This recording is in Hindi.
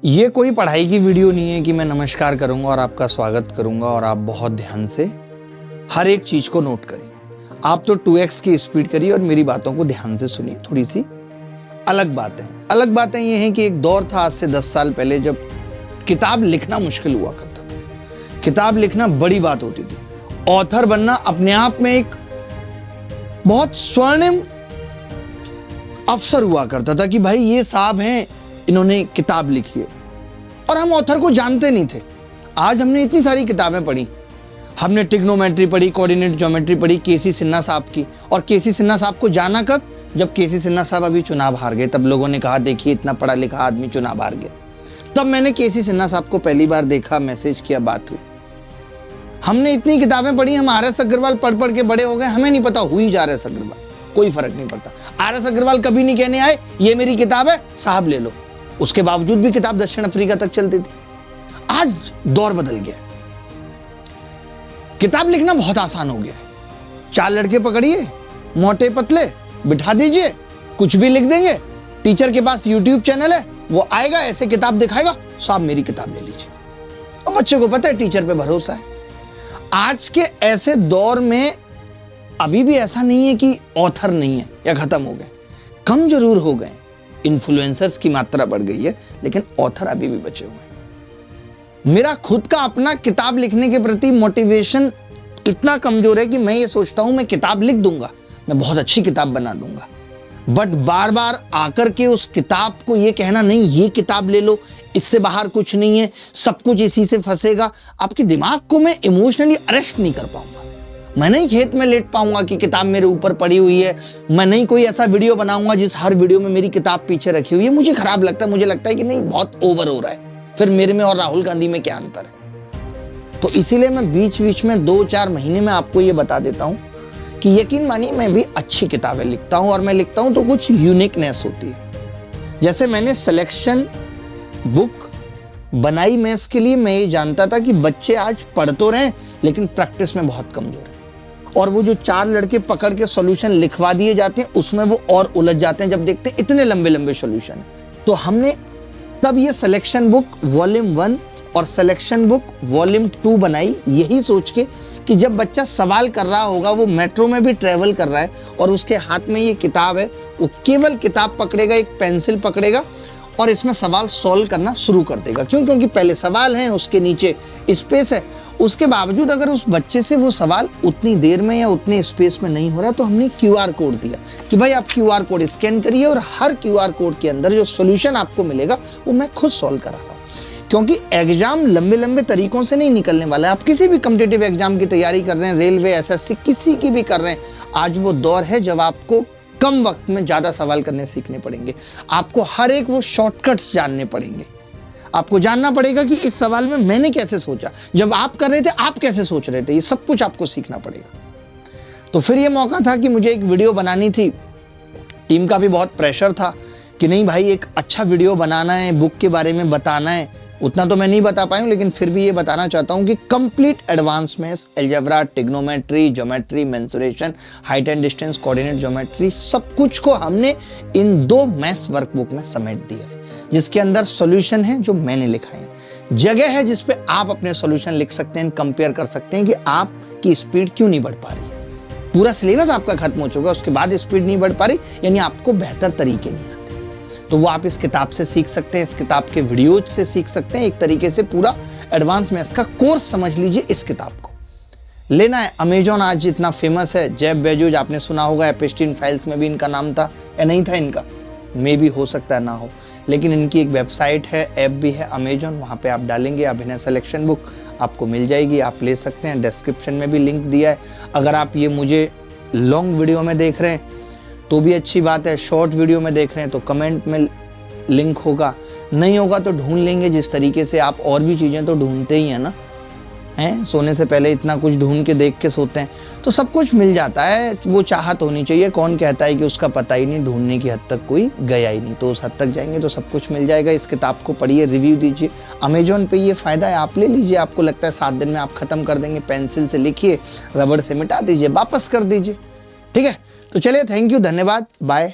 ये कोई पढ़ाई की वीडियो नहीं है कि मैं नमस्कार करूंगा और आपका स्वागत करूंगा और आप बहुत ध्यान से हर एक चीज को नोट करिए। आप तो 2x की स्पीड करिए और मेरी बातों को ध्यान से सुनिए। थोड़ी सी अलग बातें ये हैं कि एक दौर था आज से 10 साल पहले जब किताब लिखना मुश्किल हुआ करता था। किताब लिखना बड़ी बात होती थी। ऑथर बनना अपने आप में एक बहुत स्वर्णिम अवसर हुआ करता था कि भाई ये साहब हैं, इन्होंने किताब लिखी है। और हम ऑथर को जानते नहीं थे। आज हमने इतनी सारी किताबें पढ़ी। हमने ट्रिग्नोमेट्री पढ़ी, कोऑर्डिनेट ज्योमेट्री पढ़ी केसी सिन्हा साहब की। और केसी सिन्हा साहब को जाना कब? जब केसी सिन्हा साहब अभी चुनाव हार गए। तब लोगों ने कहा देखिए इतना पढ़ा लिखा आदमी चुनाव हार गया। तब मैंने केसी सिन्हा साहब को पहली बार देखा, मैसेज किया, बात हुई। हमने इतनी किताबें पढ़ी, हम आर एस अग्रवाल पढ़ के बड़े हो गए। हमें नहीं पता हुई जा RS अग्रवाल, कोई फर्क नहीं पड़ता। RS अग्रवाल कभी नहीं कहने आए ये मेरी किताब है साहब ले लो। उसके बावजूद भी किताब दक्षिण अफ्रीका तक चलती थी। आज दौर बदल गया। किताब लिखना बहुत आसान हो गया है। 4 लड़के पकड़िए, मोटे पतले, बिठा दीजिए, कुछ भी लिख देंगे। टीचर के पास YouTube चैनल है, वो आएगा ऐसे किताब दिखाएगा, साहब मेरी किताब ले लीजिए। और बच्चे को पता है टीचर पे भरोसा है। आज के ऐसे दौर में अभी भी ऐसा नहीं है कि ऑथर नहीं है या खत्म हो गए, कम जरूर हो गए। इन्फ्लुएंसर्स की मात्रा बढ़ गई है, लेकिन ऑथर अभी भी बचे हुए हैं। मेरा खुद का अपना किताब लिखने के प्रति मोटिवेशन इतना कमजोर है कि मैं ये सोचता हूं मैं किताब लिख दूंगा, मैं बहुत अच्छी किताब बना दूंगा। बट बार बार आकर के उस किताब को ये कहना नहीं ये किताब ले लो, इससे बाहर कुछ नहीं है, सब कुछ इसी से फंसेगा, आपके दिमाग को मैं इमोशनली अरेस्ट नहीं कर पाऊंगा। मैं नहीं खेत में लेट पाऊंगा कि किताब मेरे ऊपर पड़ी हुई है। मैं नहीं कोई ऐसा वीडियो बनाऊंगा जिस हर वीडियो में मेरी किताब पीछे रखी हुई है। मुझे खराब लगता है, मुझे लगता है कि नहीं बहुत ओवर हो रहा है। फिर मेरे में और राहुल गांधी में क्या अंतर है? तो इसीलिए मैं बीच बीच में 2-4 महीने में आपको ये बता देता हूं कि यकीन मानिए मैं भी अच्छी किताबें लिखता हूं। और मैं लिखता हूं तो कुछ यूनिकनेस होती है। जैसे मैंने सिलेक्शन बुक बनाई मैथ्स के लिए, मैं ये जानता था कि बच्चे आज पढ़ तो रहे हैं लेकिन प्रैक्टिस में बहुत कमजोर है। और वो जो 4 लड़के पकड़ के सॉल्यूशन लिखवा दिए जाते हैं उसमें वो और उलझ जाते हैं जब देखते हैं इतने लंबे लंबे सॉल्यूशन है। तो हमने तब ये सिलेक्शन बुक वॉल्यूम 1 और सिलेक्शन बुक वॉल्यूम 2 बनाई, यही सोच के कि जब बच्चा सवाल कर रहा होगा, वो मेट्रो में भी ट्रेवल कर रहा है और उसके हाथ में ये किताब है, वो केवल किताब पकड़ेगा, एक पेंसिल पकड़ेगा और इसमें सवाल सॉल्व करना शुरू कर देगा। क्यों? क्योंकि पहले सवाल है, उसके नीचे स्पेस है। उसके बावजूद अगर उस बच्चे से वो सवाल उतनी देर में या उतने स्पेस में नहीं हो रहा तो हमने QR कोड दिया कि भाई आप QR कोड स्कैन करिए और हर QR कोड के अंदर जो सॉल्यूशन आपको मिलेगा वो मैं खुद सॉल्व करा रहा हूँ। क्योंकि एग्जाम लंबे लंबे तरीकों से नहीं निकलने वाला है। आप किसी भी कॉम्पिटिटिव एग्जाम की तैयारी कर रहे हैं, रेलवे, SSC, किसी की भी कर रहे हैं, आज वो दौर है जब आपको कम वक्त में ज्यादा सवाल करने सीखने पड़ेंगे। आपको हर एक वो शॉर्टकट्स जानने पड़ेंगे। आपको जानना पड़ेगा कि इस सवाल में मैंने कैसे सोचा, जब आप कर रहे थे आप कैसे सोच रहे थे, ये सब कुछ आपको सीखना पड़ेगा। तो फिर ये मौका था कि मुझे एक वीडियो बनानी थी। टीम का भी बहुत प्रेशर था कि नहीं भाई एक अच्छा वीडियो बनाना है, बुक के बारे में बताना है। उतना तो मैं नहीं बता पाया हूं, लेकिन फिर भी ये बताना चाहता हूं कि complete advance maths, algebra, trigonometry, geometry, mensuration, height and distance, coordinate geometry, सब कुछ को हमने इन 2 मैथ्स वर्कबुक में समेट दिया है, जिसके अंदर सॉल्यूशन है जो मैंने लिखा है। जगह है जिस पे आप अपने सॉल्यूशन लिख सकते हैं, कंपेयर कर सकते हैं कि आपकी स्पीड क्यों नहीं बढ़ पा रही है। पूरा सिलेबस आपका खत्म हो चुका है, उसके बाद स्पीड नहीं बढ़ पा रही, यानी आपको बेहतर तरीके नहीं आते। तो वो आप इस किताब से सीख सकते हैं, इस किताब के वीडियोज से सीख सकते हैं। एक तरीके से पूरा एडवांस मैथ्स का कोर्स समझ लीजिए। इस किताब को लेना है। अमेजॉन आज जितना फेमस है, जेफ बेजोस आपने सुना होगा, एप्स्टीन फाइल्स में भी इनका नाम था या नहीं था इनका, मे भी हो सकता है ना हो, लेकिन इनकी एक वेबसाइट है, ऐप भी है अमेजॉन, वहाँ पे आप डालेंगे अभिनय सिलेक्शन बुक, आपको मिल जाएगी, आप ले सकते हैं। डिस्क्रिप्शन में भी लिंक दिया है। अगर आप ये मुझे लॉन्ग वीडियो में देख रहे हैं तो भी अच्छी बात है, शॉर्ट वीडियो में देख रहे हैं तो कमेंट में लिंक होगा, नहीं होगा तो ढूंढ लेंगे। जिस तरीके से आप और भी चीज़ें तो ढूंढते ही हैं ना, हैं सोने से पहले इतना कुछ ढूंढ के देख के सोते हैं, तो सब कुछ मिल जाता है। वो चाहत होनी चाहिए। कौन कहता है कि उसका पता ही नहीं, ढूंढने की हद तक कोई गया ही नहीं, तो उस हद तक जाएंगे तो सब कुछ मिल जाएगा। इस किताब को पढ़िए, रिव्यू दीजिए। अमेजॉन पे ये फ़ायदा है, आप ले लीजिए। आपको लगता है 7 दिन में आप ख़त्म कर देंगे, पेंसिल से लिखिए, रबड़ से मिटा दीजिए, वापस कर दीजिए। ठीक है, तो चलिए, थैंक यू, धन्यवाद, बाय।